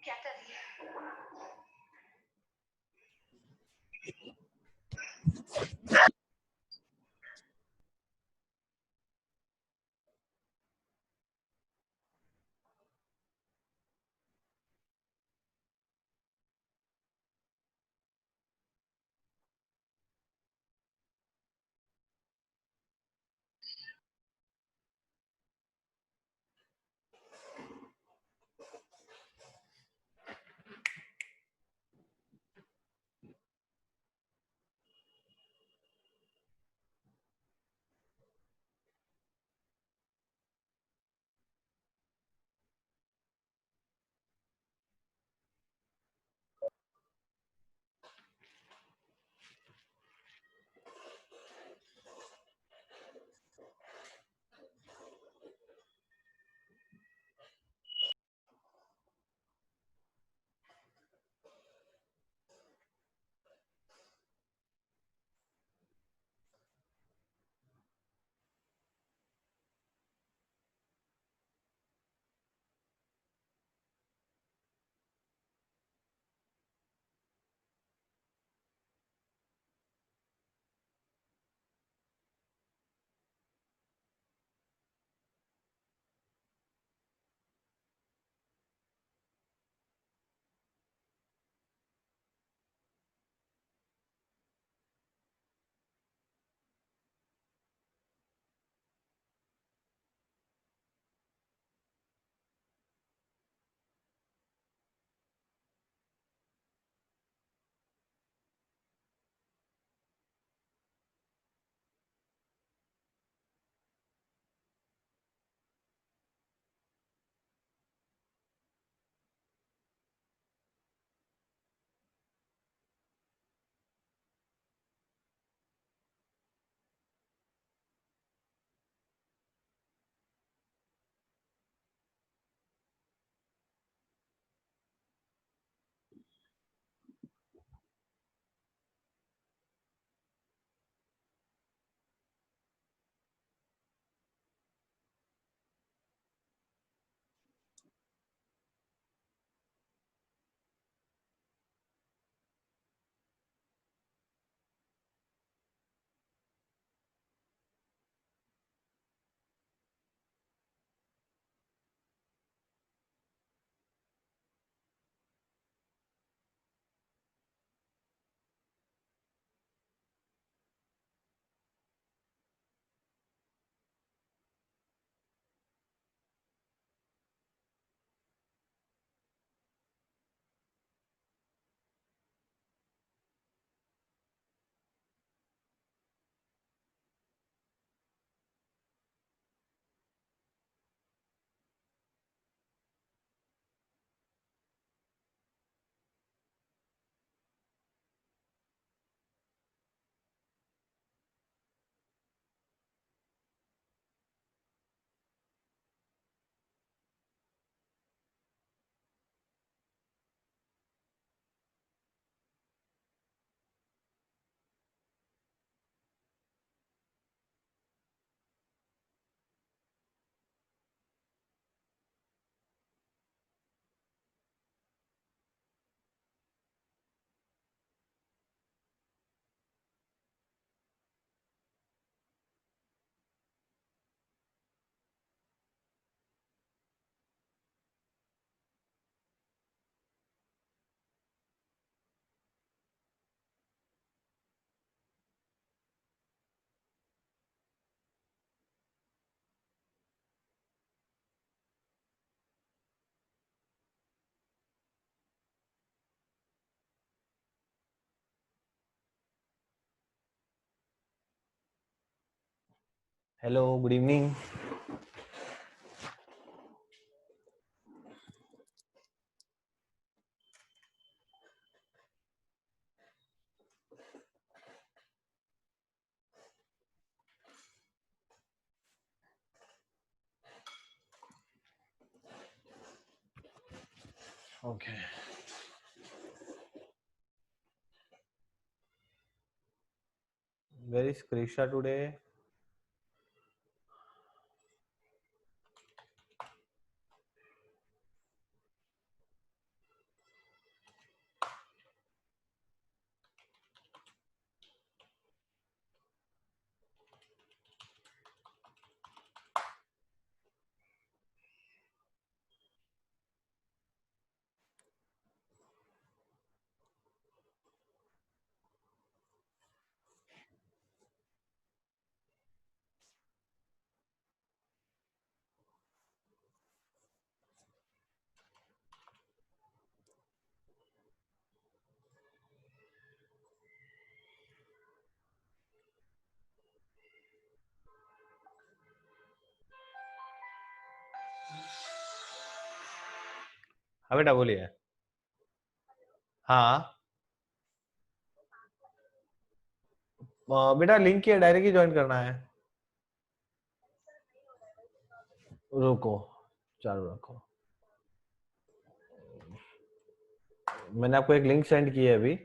क्या कर रही है? Hello, good evening. Okay, where is Krisha today? हाँ बेटा बोलिए। हाँ बेटा लिंक किया, डायरेक्ट ही ज्वाइन करना है। रुको, चालू रखो। मैंने आपको एक लिंक सेंड की है अभी,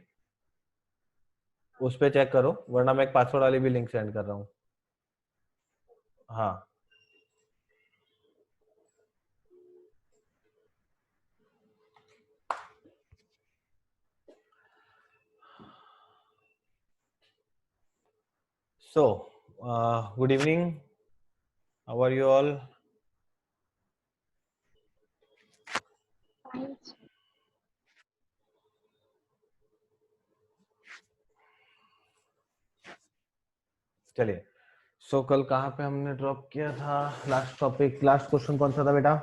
उस पे चेक करो, वरना मैं एक पासवर्ड वाली भी लिंक सेंड कर रहा हूँ। हाँ so good evening, how are you all? चलिए, सो कल कहाँ पे हमने ड्रॉप किया था? लास्ट टॉपिक, लास्ट क्वेश्चन कौन सा था बेटा?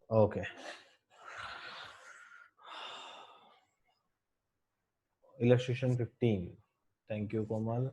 Okay, illustration 15. Thank you Komal.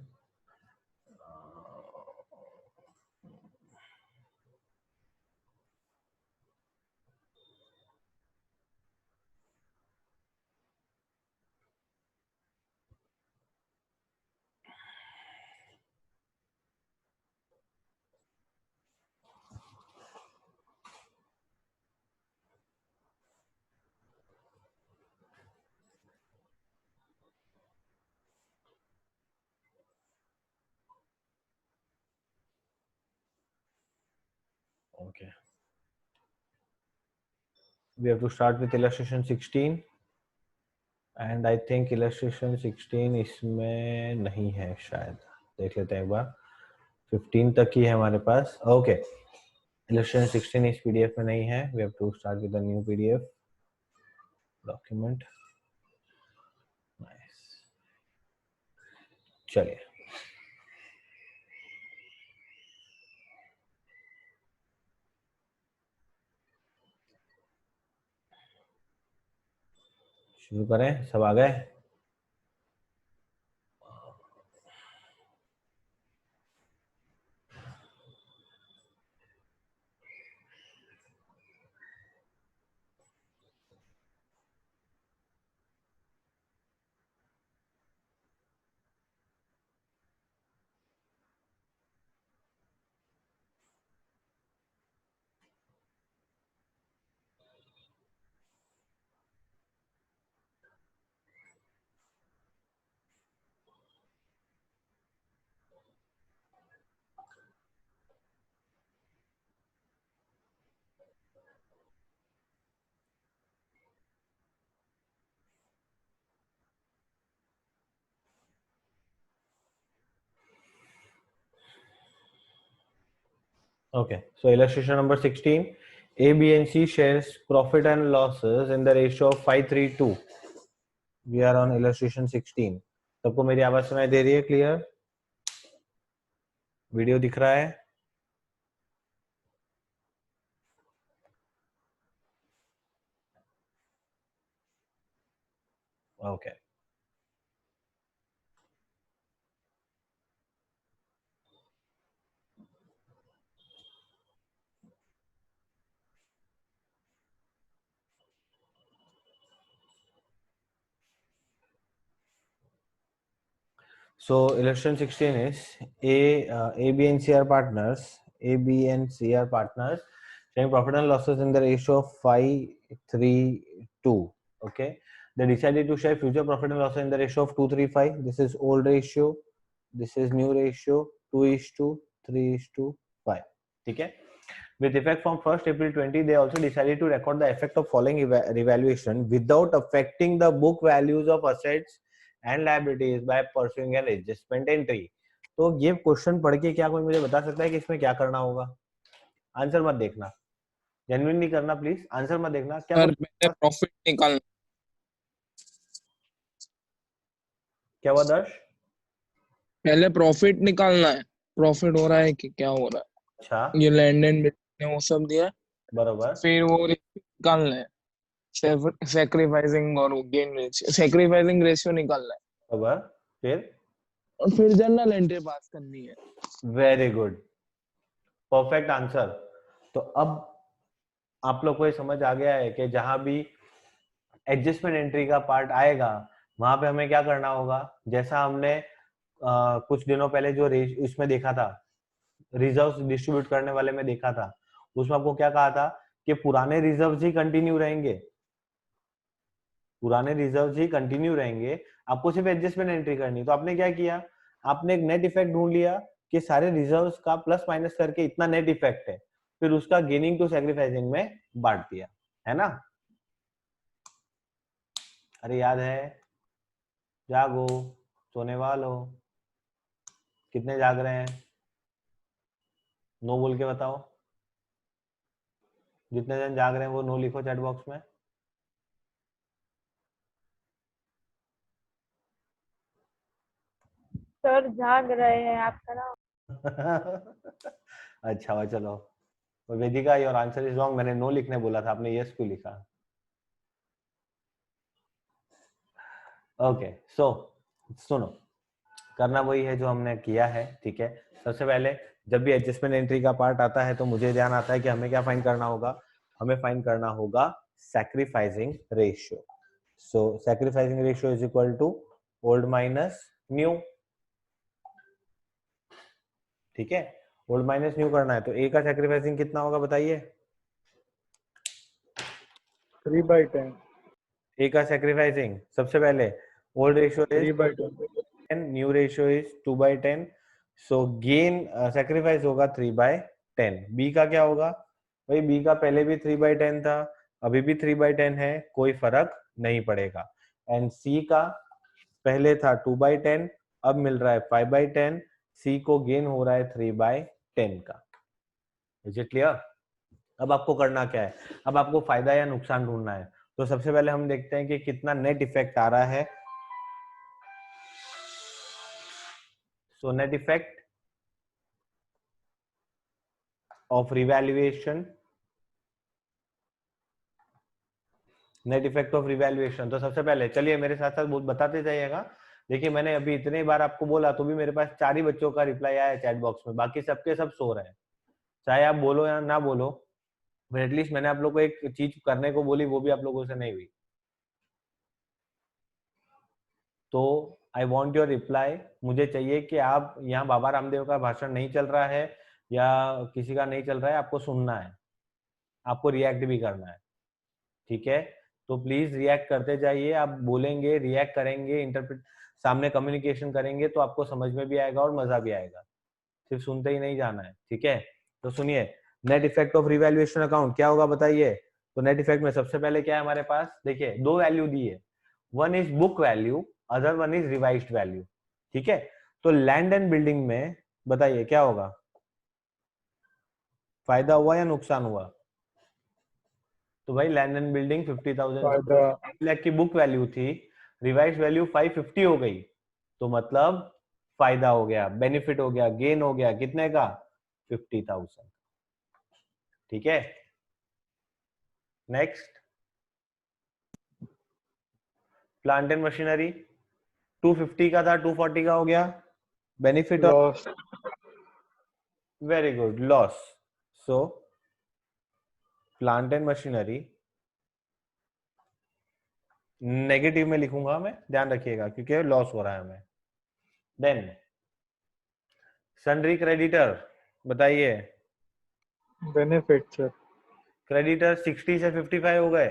Okay, we have to start with illustration 16 and I think illustration 16 इसमें नहीं है शायद, देख लेते हैं एक बार। 15 तक ही है हमारे पास। ओके, illustration 16 इस पीडीएफ में नहीं है, we have to start with a new pdf document. Nice. चलिए शुरू करें, सब आ गए? Okay, so illustration number 16. A, B, and C shares profit and losses in the ratio of 5:3:2. We are on illustration 16. सबको मेरी आवाज सुनाई दे रही है? क्लियर? वीडियो दिख रहा है? Okay. So illustration 16 is A, B, and C are partners. A, B, and C are partners sharing profit and losses in the ratio of 5:3:2. Okay. They decided to share future profit and losses in the ratio of 2:3:5. This is old ratio. This is new ratio. 2:3:5. Okay. With effect from 1st April 20, they also decided to record the effect of following revaluation without affecting the book values of assets and liabilities by pursuing an adjustment entry. तो ये question पढ़ के क्या कोई मुझे बता सकता है कि इसमें क्या करना होगा? आंसर मत देखना, जेन्युइनली करना प्लीज, आंसर मत देखना। क्या सर पहले प्रॉफिट निकालना। क्या हुआ दर्श? पहले प्रॉफिट निकालना है, प्रॉफिट हो रहा है कि क्या हो रहा अच्छा, है, ये लैंड एंड बिल्डिंग वो सब दिया है। बरोबर फिर वो रेशियो निकालना है, सैक्रिफाइसिंग और गेन रेशियो, सैक्रिफाइसिंग रेशियो निकालना है, बरोबर। फिर और फिर जनरल एंट्री पास करनी है। Very good, perfect answer. तो अब आप लोग को ये समझ आ गया है कि जहां भी एडजस्टमेंट एंट्री का पार्ट आएगा वहां पे हमें क्या करना होगा। जैसा हमने कुछ दिनों पहले जो इसमें देखा था, रिजर्व्स डिस्ट्रीब्यूट करने वाले में देखा था, उसमें आपको क्या कहा था कि पुराने रिजर्व्स ही कंटिन्यू रहेंगे, पुराने रिजर्व्स ही कंटिन्यू रहेंगे, आपको सिर्फ एडजस्टमेंट एंट्री करनी। तो आपने क्या किया, आपने एक नेट इफेक्ट ढूंढ लिया कि सारे रिजर्व्स का प्लस माइनस करके इतना नेट इफेक्ट है, फिर उसका गेनिंग टू सैक्रिफाइसिंग में बांट दिया, है ना? अरे याद है? जागो, सोने वालों, कितने जाग रहे हैं? नो बोल के बताओ, जितने जन जाग रहे हैं वो नो लिखो चैट बॉक्स में। सर जाग रहे हैं आपका नाम। अच्छा हुआ, चलो। तो वेदिका, योर आंसर इज रॉन्ग, मैंने नो लिखने बोला था, आपने यस क्यों लिखा? ओके, सो सुनो, करना वही है जो हमने किया है, ठीक है। सबसे पहले जब भी एडजस्टमेंट एंट्री का पार्ट आता है तो मुझे ध्यान आता है कि हमें क्या फाइंड करना होगा, हमें फाइंड करना होगा sacrificing ratio. So sacrificing ratio is equal to old minus new, ठीक है। ओल्ड माइनस न्यू करना है तो ए का सैक्रिफाइसिंग कितना होगा बताइए? 3/10। ए का सैक्रिफाइसिंग सबसे पहले old ratio is 3/10। 10, new ratio is 2/10, so gain sacrifice होगा 3/10। बी का क्या होगा? भाई बी का पहले भी 3/10 था, अभी भी 3/10 है, कोई फर्क नहीं पड़ेगा। एंड सी का पहले था 2/10, अब मिल रहा है 5/10, सी को गेन हो रहा है 3/10 का। Is it clear? अब आपको करना क्या है, अब आपको फायदा या नुकसान ढूंढना है। तो सबसे पहले हम देखते हैं कि कितना नेट इफेक्ट आ रहा है। So net effect of revaluation, net effect of revaluation. तो सबसे पहले चलिए मेरे साथ साथ बहुत बताते जाइएगा। देखिए मैंने अभी इतने बार आपको बोला तो भी मेरे पास 4 ही बच्चों का रिप्लाई आया है चैट बॉक्स में, बाकी सबके सब सो रहे हैं। चाहे आप बोलो या ना बोलो, बट एटलीस्ट मैंने आप लोग को एक चीज करने को बोली, वो भी आप लोगों से नहीं हुई। तो आई वॉन्ट योर रिप्लाई, मुझे चाहिए कि आप, यहाँ बाबा रामदेव का भाषण नहीं चल रहा है या किसी का नहीं चल रहा है, आपको सुनना है, आपको रिएक्ट भी करना है, ठीक है। तो प्लीज रिएक्ट करते जाइए, आप बोलेंगे, रिएक्ट करेंगे, इंटरप्रेट, सामने कम्युनिकेशन करेंगे तो आपको समझ में भी आएगा और मजा भी आएगा, सिर्फ सुनते ही नहीं जाना है, ठीक है। तो सुनिए, net effect of revaluation account क्या होगा बताइए? तो नेट इफेक्ट में सबसे पहले क्या है हमारे पास, देखिए दो वैल्यू दी है, one is book value, other one is revised value, ठीक है। तो लैंड एंड बिल्डिंग में बताइए क्या होगा, फायदा हुआ या नुकसान हुआ? तो भाई लैंड एंड बिल्डिंग 50,000 फायदा। लाख की बुक वैल्यू थी, रिवाइज वैल्यू 550 हो गई, तो मतलब फायदा हो गया, बेनिफिट हो गया, गेन हो गया, कितने का? 50,000, ठीक है। नेक्स्ट, प्लांट एंड मशीनरी 250 का था, 240 का हो गया, बेनिफिट और loss. Very good, loss. So plant and machinery negative में लिखूंगा मैं, ध्यान रखिएगा क्योंकि लॉस हो रहा है हमें। देन सन्ड्री क्रेडिटर बताइए, बेनिफिट सर। क्रेडिटर 60 से 55 हो गए,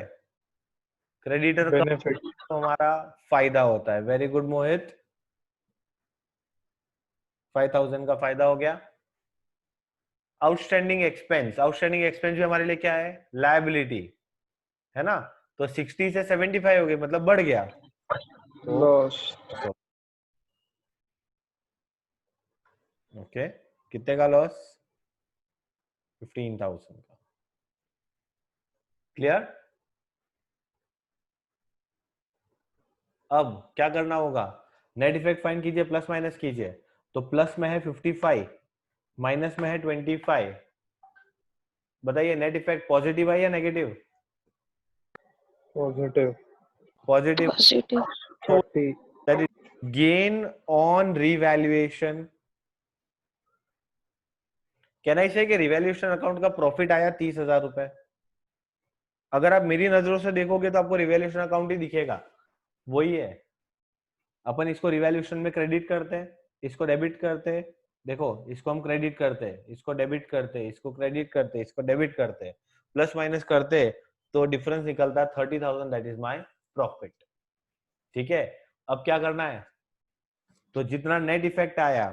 क्रेडिटर कम बेनिफिट। तो हमारा फायदा होता है। वेरी गुड मोहित, 5,000 का फायदा हो गया। आउटस्टैंडिंग एक्सपेंस, आउटस्टैंडिंग एक्सपेंस भी हमारे लिए क्या है? लायबिलिटी, है ना। तो 60 से 75 हो गए, मतलब बढ़ गया, तो लॉस। ओके, कितने का लॉस? 15,000 का। क्लियर? अब क्या करना होगा? नेट इफेक्ट फाइंड कीजिए, प्लस माइनस कीजिए। तो प्लस में है 55, माइनस में है 25। बताइए नेट इफेक्ट पॉजिटिव है या negative? Positive positive. Positive 30 that is gain on revaluation. Can I से कि रिवैल्यूएशन अकाउंट का प्रॉफिट आया 30,000 रुपए। अगर आप मेरी नजरों से देखोगे तो आपको रिवैल्यूएशन अकाउंट ही दिखेगा, वही है। अपन इसको रिवैल्यूएशन में क्रेडिट करते हैं, इसको डेबिट करते हैं। देखो इसको हम क्रेडिट करते हैं, इसको डेबिट करते हैं, इसको क्रेडिट करते हैं, इसको डेबिट करते हैं, प्लस माइनस करते हैं, तो डिफरेंस निकलता है 30,000। That is my profit. ठीक है, अब क्या करना है? तो जितना नेट इफेक्ट आया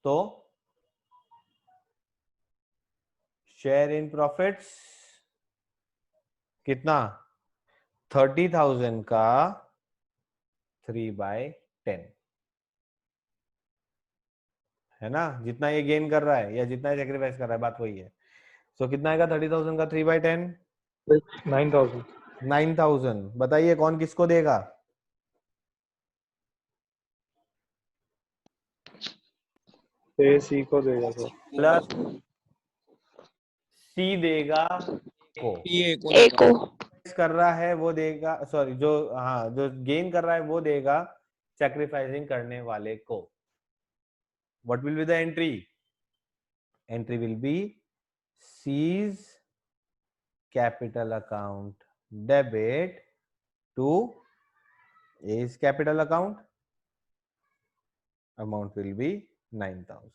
तो शेयर इन प्रॉफिट्स कितना? 30,000 का 3/10 है ना? जितना ये गेन कर रहा है या जितना ये सेक्रीफाइस कर रहा है, बात वही है। सो कितना आएगा 30,000 का 3/10? 9,000 9,000। बताइए कौन किसको देगा? ए सी को देगा सर। प्लस सी देगा को। ये ए को कर रहा है वो देगा, सॉरी जो, हाँ जो गेन कर रहा है वो देगा सैक्रिफाइसिंग करने वाले को। What will be the entry? Entry will be C's capital account debit to A's capital account. Amount will be 9,000.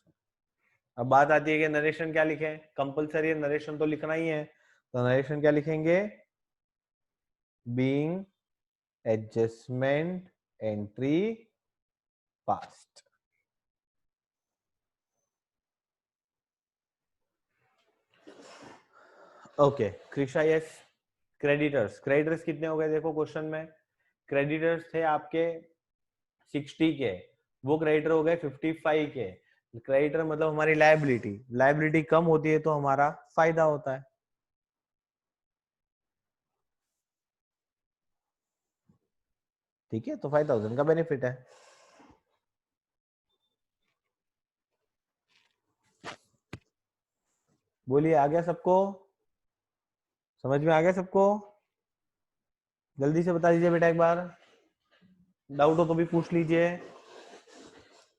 अब बात आती है कि नरेशन क्या लिखें? कंपलसरी है नरेशन तो लिखना ही है। तो नरेशन क्या लिखेंगे? Being adjustment entry past. Okay Krisha, yes. Creditors, creditors कितने हो गए देखो क्वेश्चन में। क्रेडिटर्स थे आपके 60 के, वो क्रेडिटर हो गए 55 के। क्रेडिटर मतलब हमारी लायबिलिटी, लायबिलिटी कम होती है तो हमारा फायदा होता है। ठीक है, तो 5,000 का बेनिफिट है। बोलिए, आ गया सबको? समझ में आ गया सबको? जल्दी से बता दीजिए बेटा एक बार, डाउट हो तो भी पूछ लीजिए।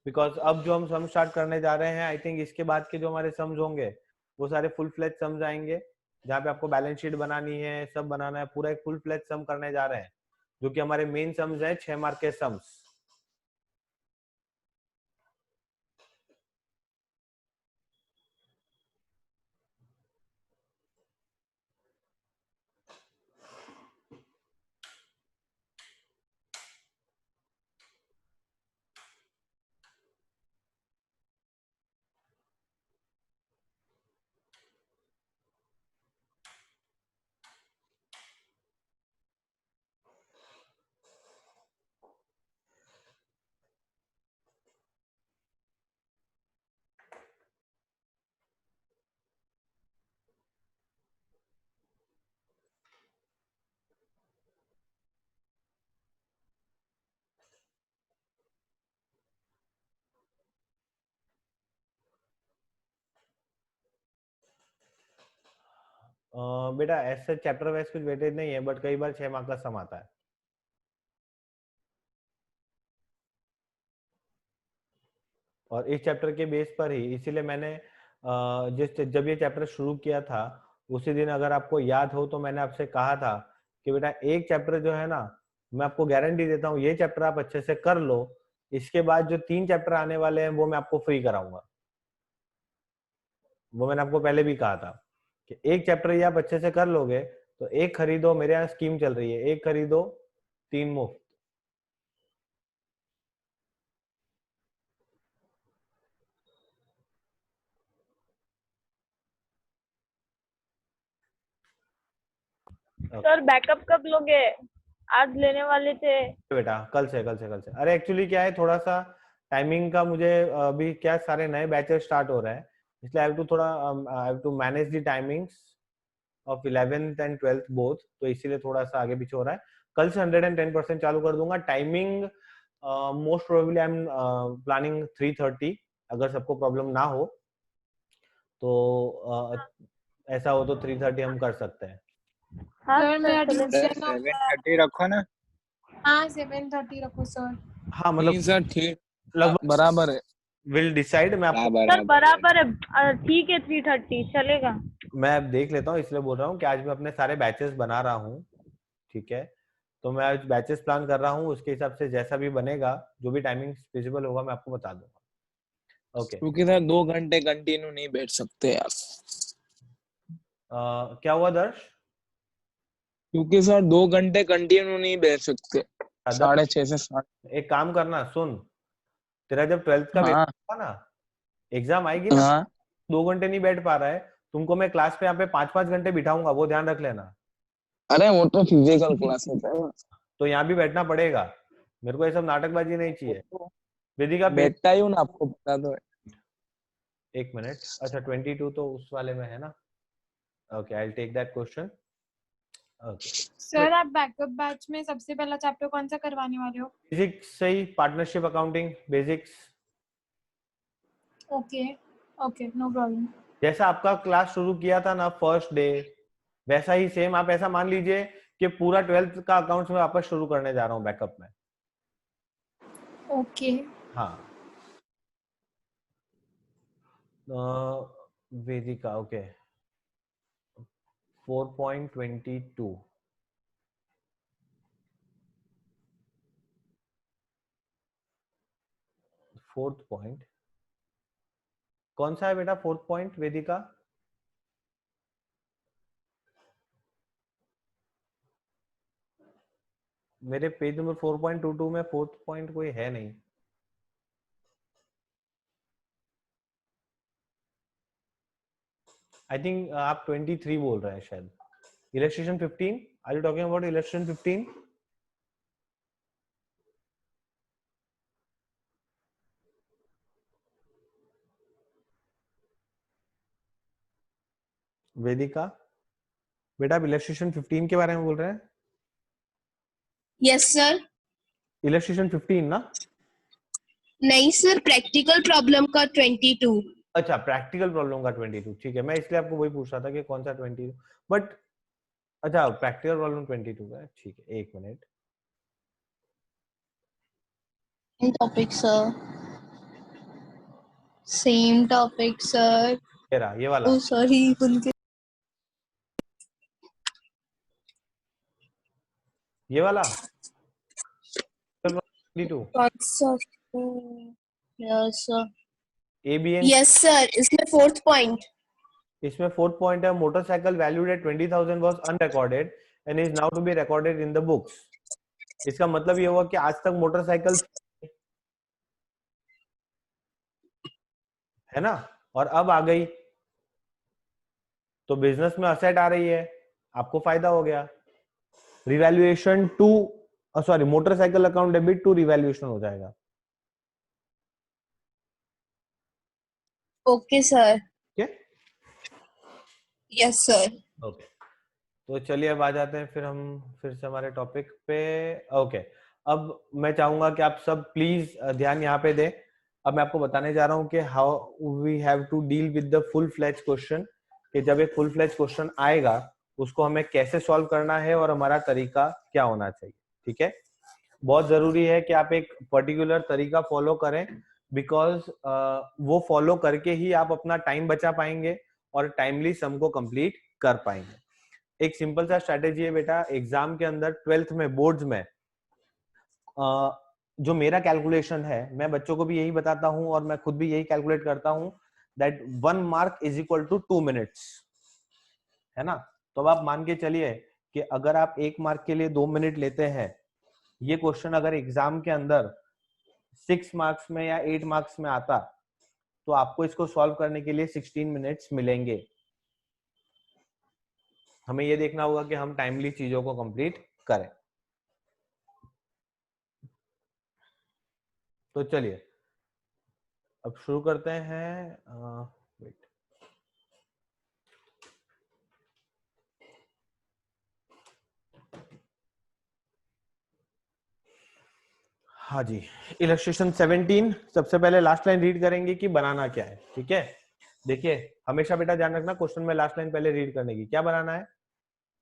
बिकॉज अब जो हम सम स्टार्ट करने जा रहे हैं, आई थिंक इसके बाद के जो हमारे सम्स होंगे वो सारे फुल फ्लेज सम्स आएंगे, जहाँ पे आपको बैलेंस शीट बनानी है, सब बनाना है, पूरा एक फुल फ्लेज सम करने जा रहे हैं, जो कि हमारे मेन सम्स हैं, 6 मार्क के सम्स। बेटा ऐसे चैप्टर वाइज कुछ वेटेज नहीं है, बट कई बार 6 मार्क का सम आता है। और इस चैप्टर के बेस पर ही, इसीलिए मैंने जब ये चैप्टर शुरू किया था उसी दिन, अगर आपको याद हो तो मैंने आपसे कहा था कि बेटा एक चैप्टर जो है ना, मैं आपको गारंटी देता हूँ ये चैप्टर आप अच्छे से कर लो, इसके बाद जो 3 चैप्टर आने वाले हैं वो मैं आपको फ्री कराऊंगा। वो मैंने आपको पहले भी कहा था कि एक चैप्टर ये आप अच्छे से कर लोगे तो एक खरीदो, मेरे यहाँ स्कीम चल रही है, एक खरीदो 3 मुफ्त। सर बैकअप कब लोगे? आज लेने वाले थे। बेटा कल से। अरे एक्चुअली क्या है, थोड़ा सा टाइमिंग का मुझे अभी क्या सारे नए बैचेस स्टार्ट हो रहे हैं, इसलिए I have to manage the timings of 11th and 12th both, तो इसीलिए थोड़ा सा आगे पीछे हो रहा है। कल से 110% चालू कर दूंगा। Timing most probably I am planning 3:30, अगर सबको प्रॉब्लम ना हो तो ऐसा हो तो 3:30 हम कर सकते हैं। हाँ सर मेरा सर चलेगा। ट्यूशन होता है। 7:30 रखो ना। हाँ 7:30 रखो सर। हाँ नहीं मतलब सर ठीक लगभग बराबर है। Will decide. मैं आपको बराबर सर बराबर है, ठीक है 3:30 चलेगा। मैं देख लेता हूँ, इसलिए बोल रहा हूँ कि आज मैं अपने सारे बैचेस बना रहा हूँ, ठीक है। तो मैं आज बैचेस प्लान कर रहा हूँ, उसके हिसाब से जैसा भी बनेगा, जो भी टाइमिंग फिजिबल होगा मैं आपको बता दूंगा। ओके क्योंकि सर 2 घंटे कंटिन्यू नहीं बैठ सकते यार। क्या हुआ दर्श? क्योंकि सर 2 घंटे कंटिन्यू नहीं बैठ सकते, 6:30 से 7। एक काम करना, सुन, तेरा जब 12th का हाँ पेपर होगा ना, एग्जाम आएगी ना, हाँ 2 घंटे नहीं बैठ पा रहा है, तुमको मैं क्लास पे यहाँ पे 5-5 घंटे बिठाऊंगा, वो ध्यान रख लेना। अरे वो तो फिजिकल क्लास होता है। तो यहाँ भी बैठना पड़ेगा, मेरे को ये सब नाटकबाजी नहीं चाहिए। वेदिका बैठता ही हूँ ना, आपको पता तो है। एक मिनट, अच्छा 22 तो उस वाले में है ना। Okay I will take that question. Okay sir आप बैकअप बैच में सबसे पहला चैप्टर कौन सा करवाने वाले हो? बेसिक्स सही, partnership accounting basics. Okay okay no problem. जैसा आपका क्लास शुरू किया था ना फर्स्ट डे, वैसा ही सेम आप ऐसा मान लीजिए कि पूरा 12th का अकाउंट्स में वापस शुरू करने जा रहा हूँ बैकअप में। ओके हाँ वेदिका ओके 4.22 फोर्थ पॉइंट कौन सा है बेटा? फोर्थ पॉइंट वेदिका मेरे पेज नंबर 4.22 में फोर्थ पॉइंट कोई है नहीं। आई थिंक आप 23 बोल रहे हैं शायद। Illustration 15, are you talking about illustration 15? Vedika बेटा आप इलस्ट्रेशन 15 के बारे में बोल रहे हैं? Yes sir. इलस्ट्रेशन 15 ना? नहीं सर, प्रैक्टिकल प्रॉब्लम का 22। अच्छा प्रैक्टिकल प्रॉब्लम का 22, ठीक है। मैं इसलिए आपको वही पूछ रहा था कि कौन सा 22, बट अच्छा प्रैक्टिकल प्रॉब्लम 22 का है, ठीक है। एक minute, topic sir, same topic sir. ये वाला ओ सॉरी उनके ये वाला 22 yes sir. ABN। Yes sir, इसमें फोर्थ पॉइंट। इसमें फोर्थ पॉइंट है motorcycle valued at 20,000 was unrecorded and is now to be recorded in the books. इसका मतलब ये हुआ कि आज तक मोटरसाइकिल है ना, और अब आ गई तो बिजनेस में असेट आ रही है, आपको फायदा हो गया। Revaluation to sorry motorcycle account debit to revaluation हो जाएगा। Okay sir. ठीक है यस सर। ओके तो चलिए अब आ जाते हैं फिर हम फिर से हमारे टॉपिक पे। ओके अब मैं चाहूंगा कि आप सब प्लीज ध्यान यहाँ पे दें। अब मैं आपको बताने जा रहा हूँ कि how we have to deal with the full fledged question, कि जब एक फुल फ्लैज क्वेश्चन आएगा उसको हमें कैसे सॉल्व करना है और हमारा तरीका क्या होना चाहिए। ठीक है, बहुत जरूरी है कि आप एक पर्टिकुलर तरीका फॉलो करें, बिकॉज वो फॉलो करके ही आप अपना टाइम बचा पाएंगे और टाइमली सम को कंप्लीट कर पाएंगे। एक सिंपल सा स्ट्रेटेजी है बेटा, एग्जाम के अंदर 12th में बोर्ड्स में जो मेरा कैलकुलेशन है, मैं बच्चों को भी यही बताता हूं और मैं खुद भी यही कैलकुलेट करता हूं, that 1 mark is equal to 2 minutes, है ना। तो अब आप मान के चलिए कि अगर आप 1 मार्क के लिए 2 मिनट लेते हैं, ये क्वेश्चन अगर एग्जाम के अंदर 6 मार्क्स में या 8 मार्क्स में आता तो आपको इसको सॉल्व करने के लिए 16 मिनट्स मिलेंगे। हमें ये देखना होगा कि हम टाइमली चीजों को कंप्लीट करें। तो चलिए अब शुरू करते हैं। वेट, हाँ जी, इलस्ट्रेशन 17। सबसे पहले लास्ट लाइन रीड करेंगे कि बनाना क्या है, ठीक है। देखिए हमेशा बेटा ध्यान रखना क्वेश्चन में लास्ट लाइन पहले रीड करने की। क्या बनाना है?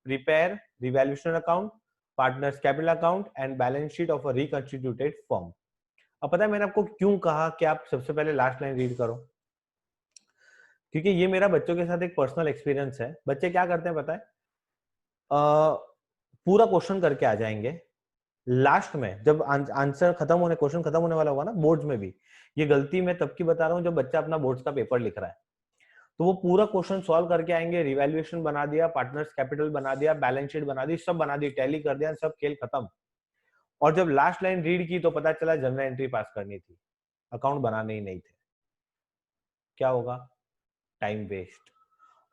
Prepare revaluation account, partners capital account and balance sheet of a reconstituted firm. अब पता है मैंने आपको क्यों कहा कि आप सबसे पहले लास्ट लाइन रीड करो, क्योंकि ये मेरा बच्चों के साथ एक पर्सनल एक्सपीरियंस है। बच्चे क्या करते हैं पता है, पूरा क्वेश्चन करके आ जाएंगे, लास्ट में जब आंसर खत्म होने, क्वेश्चन खत्म होने वाला होगा ना, बोर्ड्स में भी ये गलती मैं तब की बता रहा हूँ जब बच्चा अपना बोर्ड्स का पेपर लिख रहा है, तो वो पूरा क्वेश्चन सॉल्व करके आएंगे, रिवैल्यूएशन बना दिया, पार्टनर्स कैपिटल बना दिया, बैलेंस शीट बना दी, सब बना दी, टैली कर दिया, सब खेल खत्म। और जब लास्ट लाइन रीड की तो पता चला जनरल एंट्री पास करनी थी, अकाउंट बनाने ही नहीं थे। क्या होगा? Time waste.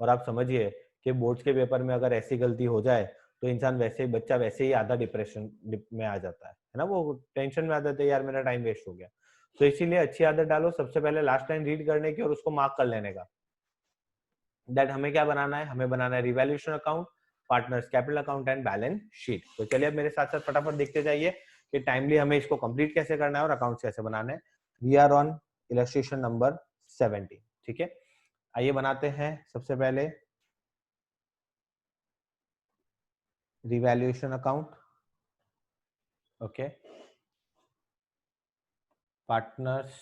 और आप समझिए कि बोर्ड्स के पेपर में अगर ऐसी गलती हो जाए तो इंसान वैसे ही, बच्चा वैसे ही आधा डिप्रेशन में आ जाता है ना, वो टेंशन में आ जाता है यार मेरा टाइम वेस्ट हो गया। तो इसीलिए अच्छी आदत डालो, सबसे पहले लास्ट लाइन रीड करने की और उसको मार्क कर लेने का। दैट हमें क्या बनाना है? हमें बनाना है revaluation account, partners capital account and balance sheet. तो चलिए अब मेरे साथ साथ फटाफट देखते जाइए कि टाइमली हमें इसको कंप्लीट कैसे करना है और अकाउंट कैसे बनाने हैं। We are on illustration number 17, ठीक है। आइए बनाते हैं सबसे पहले revaluation account, okay, partners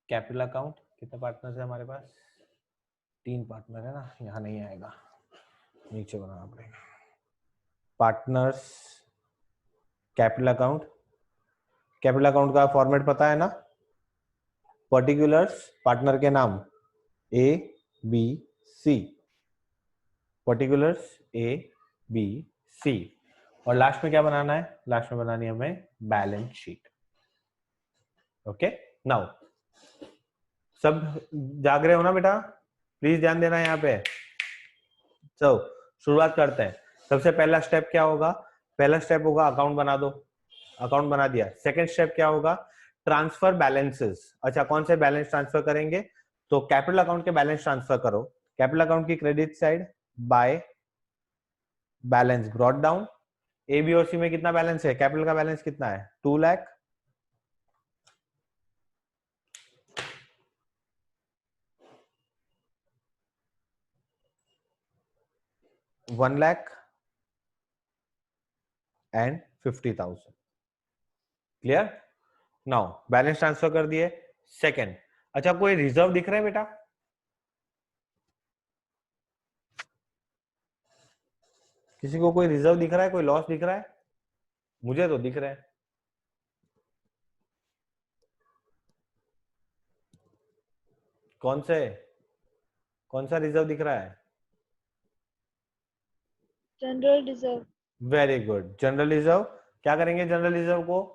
capital account. कितने पार्टनर्स है हमारे पास? 3 पार्टनर है ना, यहाँ नहीं आएगा, नीचे बनाना पड़ेगा। Partners capital account, capital account का फॉर्मेट पता है ना, पर्टिकुलर्स पार्टनर के नाम A B C, particulars A B C, और लास्ट में क्या बनाना है? लास्ट में बनानी है हमें बैलेंस शीट, ओके। नाउ सब जाग रहे हो ना बेटा? प्लीज ध्यान देना यहाँ पे। तो शुरुआत करते हैं। सबसे पहला स्टेप क्या होगा? पहला स्टेप होगा अकाउंट बना दो, अकाउंट बना दिया। सेकंड स्टेप क्या होगा? Transfer balances. अच्छा, कौन से बैलेंस ट्रांसफर करेंगे? तो कैपिटल अकाउंट के बैलेंस ट्रांसफर करो, कैपिटल अकाउंट की credit side by balance brought down. A B और सी में कितना बैलेंस है? कैपिटल का बैलेंस कितना है? 2 lakh, $1 lakh and 50,000। Clear? Now balance transfer कर दिए। सेकंड, अच्छा कोई रिजर्व दिख रहा है बेटा? किसी को कोई रिजर्व दिख रहा है? कोई लॉस दिख रहा है? मुझे तो दिख रहा है। कौन सा रिजर्व दिख रहा है? General reserve. Very good, general reserve. क्या करेंगे जनरल रिजर्व को?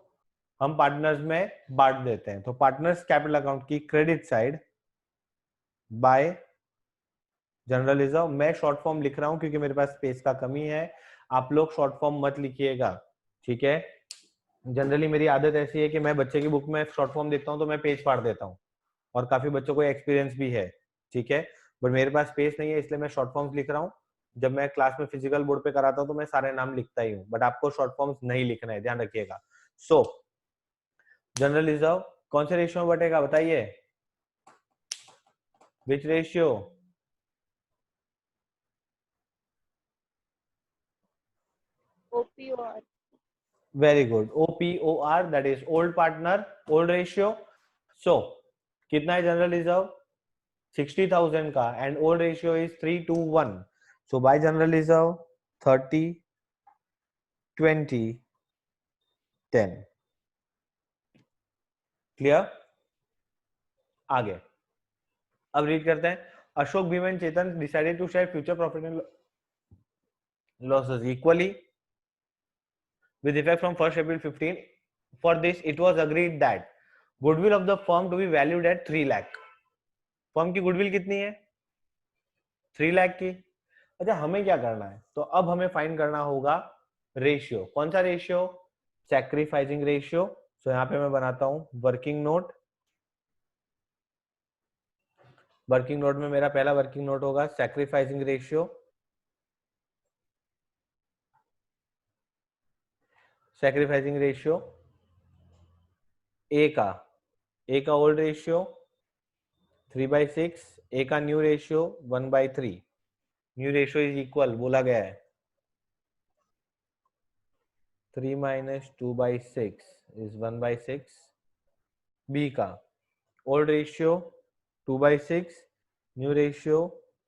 हम पार्टनर्स में बांट देते हैं। तो पार्टनर्स कैपिटल अकाउंट की credit side bye general reserve. मैं शॉर्ट फॉर्म लिख रहा हूं क्योंकि मेरे पास स्पेस का कमी है, आप लोग शॉर्ट फॉर्म मत लिखिएगा, ठीक है। जनरली मेरी आदत ऐसी है कि मैं बच्चे की बुक में शॉर्ट फॉर्म देता हूं तो मैं पेज फाड़ देता हूं, और काफी बच्चों को एक्सपीरियंस भी है, ठीक है। बट मेरे पास स्पेस नहीं है इसलिए मैं शॉर्ट फॉर्म्स लिख रहा हूँ। जब मैं क्लास में फिजिकल बोर्ड पे कराता हूँ तो मैं सारे नाम लिखता ही हूँ, बट आपको शॉर्ट फॉर्म्स नहीं लिखना है, ध्यान रखिएगा। सो जनरल रिजर्व कौन से रेशियो में बटेगा बताइए? Which ratio? OPOR। Very good, OPOR, that is old partner old ratio. So कितना है जनरल रिजर्व? 60,000 का, and old ratio is 3:1। So by general reserve 30 20 10। Clear? आगे अब रीड करते हैं। Ashok, Bhim and Chetan decided to share future profit and losses equally with effect from 1st April 15. For this, it was agreed that goodwill of the firm to be valued at 3 lakh. Firm की goodwill कितनी है? 3 लाख की। अच्छा हमें क्या करना है? तो अब हमें फाइंड करना होगा रेशियो। कौन सा रेशियो? Sacrificing ratio. सो यहाँ पे मैं बनाता हूं वर्किंग नोट वर्किंग नोट में मेरा पहला वर्किंग नोट होगा sacrificing ratio. Sacrificing ratio A का ओल्ड रेशियो 3/6, ए का new ratio 1/3। New ratio is equal बोला गया है 3 - 2/6 इज 1/6। बी का ओल्ड रेशियो 2/6, न्यू रेशियो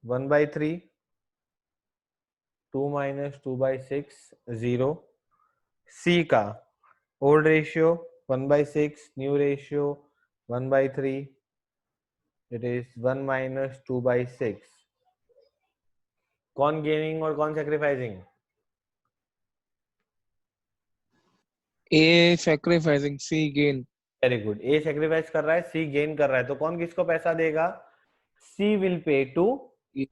1/3, 2 - 2/6 0। सी का old ratio 1/6, new ratio 1/3, it is 1 - 2/6। कौन गेनिंग और कौन sacrificing? A sacrificing, C gain. Very good, a sacrifice कर रहा है, सी गेन कर रहा है, तो कौन किसको पैसा देगा? सी विल पे टू ए।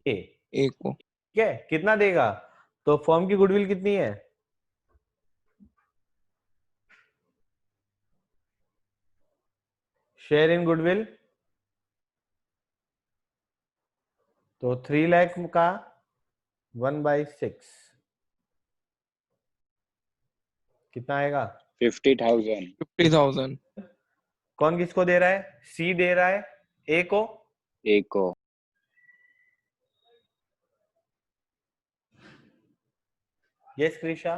ए को। ठीक है, कितना देगा? तो फर्म की गुडविल कितनी है? शेयर इन गुडविल तो 3 लाख का 1/6 कितना आएगा? 50,000। 50,000। कौन किसको दे रहा है? सी दे रहा है ए को। ए को। यस कृषा।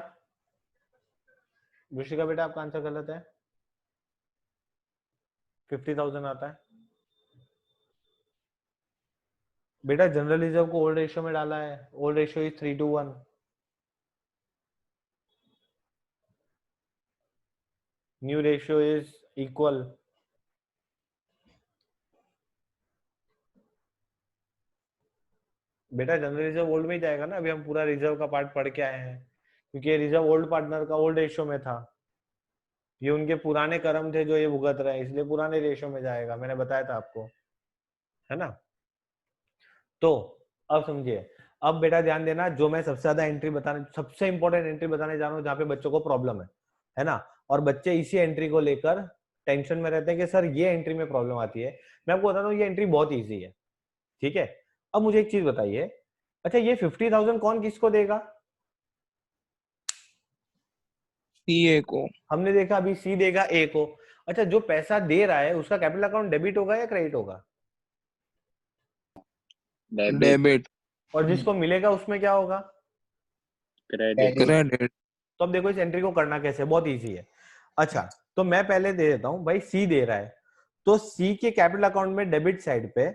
विशिका बेटा आपका आंसर गलत है, 50,000 आता है बेटा। जनरल रिजर्व को ओल्ड रेशियो में डाला है, old ratio is 3:1। New ratio is equal बेटा जनरल रिजर्व ओल्ड में ही जाएगा ना। अभी हम पूरा रिजर्व का पार्ट पढ़ के आए हैं, क्योंकि ये रिजर्व ओल्ड पार्टनर का ओल्ड रेशियो में था। ये उनके पुराने कर्म थे जो ये भुगत रहे हैं, इसलिए पुराने रेशियो में जाएगा, मैंने बताया था आपको, है ना। तो अब समझिए, अब बेटा ध्यान देना, जो मैं सबसे ज्यादा एंट्री बताने, सबसे इंपॉर्टेंट एंट्री बताने जा रहा हूँ जहाँ पे बच्चों को प्रॉब्लम है ना। और बच्चे इसी एंट्री को लेकर टेंशन में रहते हैं कि सर ये एंट्री में प्रॉब्लम आती है। मैं आपको बताता हूँ ये एंट्री बहुत ईजी है, ठीक है। अब मुझे एक चीज बताइए, अच्छा ये 50,000 कौन किसको देगा? सी ए को। हमने देखा अभी सी देगा ए को। अच्छा जो पैसा दे रहा है उसका कैपिटल अकाउंट डेबिट होगा या क्रेडिट होगा? डेबिट। और जिसको मिलेगा उसमें क्या होगा? क्रेडिट। क्रेडिट। तो अब देखो इस एंट्री को करना कैसे, बहुत इजी है। अच्छा तो मैं पहले दे देता हूं, भाई सी दे रहा है तो सी के कैपिटल अकाउंट में डेबिट साइड पे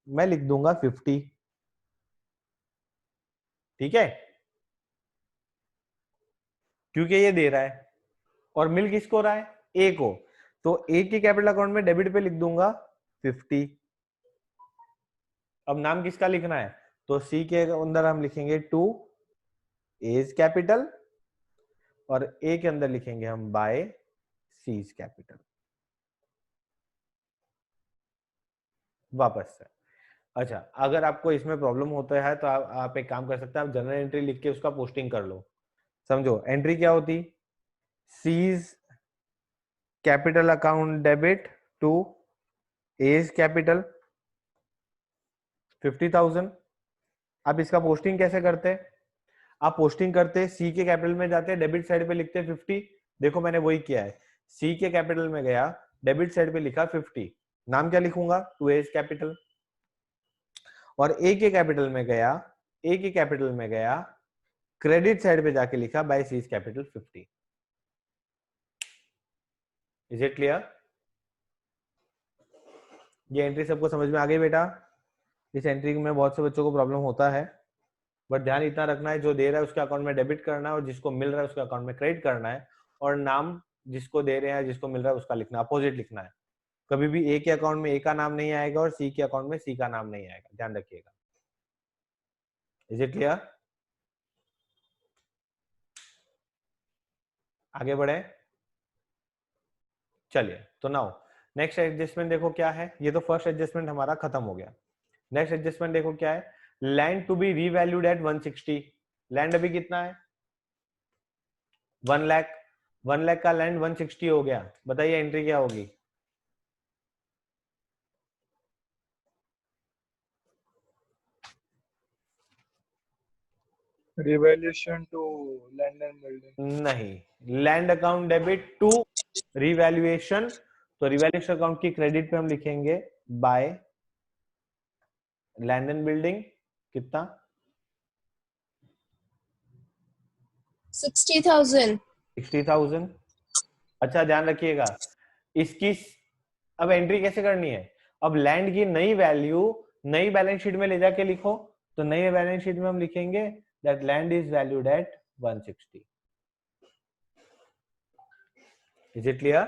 मैं लिख दूंगा 50, ठीक है, क्योंकि ये दे रहा है। और मिल किसको रहा है? ए को, तो ए के कैपिटल अकाउंट में डेबिट पे लिख दूंगा 50। अब नाम किसका लिखना है? तो सी के अंदर हम लिखेंगे टू एज कैपिटल, और ए के अंदर लिखेंगे हम बाय सीज कैपिटल। वापस से, अच्छा अगर आपको इसमें प्रॉब्लम होता है तो आप एक काम कर सकते हैं, आप जनरल एंट्री लिख के उसका पोस्टिंग कर लो। समझो एंट्री क्या होती? C's capital account debit to A's capital 50,000। आप इसका पोस्टिंग कैसे करते? आप पोस्टिंग करते सी के कैपिटल में जाते, डेबिट साइड पे लिखते 50। देखो मैंने वही किया है, सी के कैपिटल में गया, डेबिट साइड पे लिखा 50। नाम क्या लिखूंगा? To A's capital. और ए के कैपिटल में गया, ए के कैपिटल में गया, क्रेडिट साइड पे जाके लिखा by C's capital 50। Is it clear? ये एंट्री सबको समझ में आ गई बेटा? इस एंट्री में बहुत से बच्चों को प्रॉब्लम होता है, बट ध्यान इतना रखना है, जो दे रहा है उसके अकाउंट में डेबिट करना है और जिसको मिल रहा है उसके अकाउंट में क्रेडिट करना है। और नाम जिसको दे रहे हैं जिसको मिल रहा है उसका लिखना, अपोजिट लिखना है। कभी भी ए के अकाउंट में ए का नाम नहीं आएगा और सी के अकाउंट में सी का नाम नहीं आएगा, ध्यान रखिएगा। Is it clear? आगे बढ़े, चलिए। तो नाउ नेक्स्ट एडजस्टमेंट देखो क्या है। ये तो फर्स्ट एडजस्टमेंट हमारा खत्म हो गया। नेक्स्ट एडजस्टमेंट देखो क्या है, land to be revalued at 160। Land अभी कितना है? 1 लाख। 1 लाख का लैंड 160 हो गया, बताइए एंट्री क्या होगी? Revaluation to land and building. नहीं, land account debit to revaluation, तो रिवैल्यूएशन अकाउंट की क्रेडिट पे हम लिखेंगे बाय लैंड एंड बिल्डिंग कितना 60,000। 60,000। अच्छा ध्यान रखिएगा इसकी अब एंट्री कैसे करनी है। अब लैंड की नई वैल्यू नई बैलेंस शीट में ले जाके लिखो, तो नई बैलेंस शीट में हम लिखेंगे that land is valued at 160। Is it clear?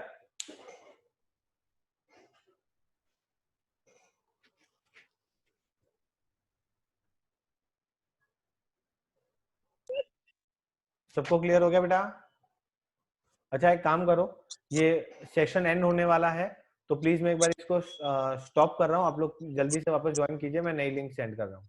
सबको क्लियर हो गया बेटा? अच्छा एक काम करो, ये सेशन एंड होने वाला है, तो प्लीज मैं एक बार इसको स्टॉप कर रहा हूँ, आप लोग जल्दी से वापस ज्वाइन कीजिए, मैं नई लिंक सेंड कर रहा हूँ।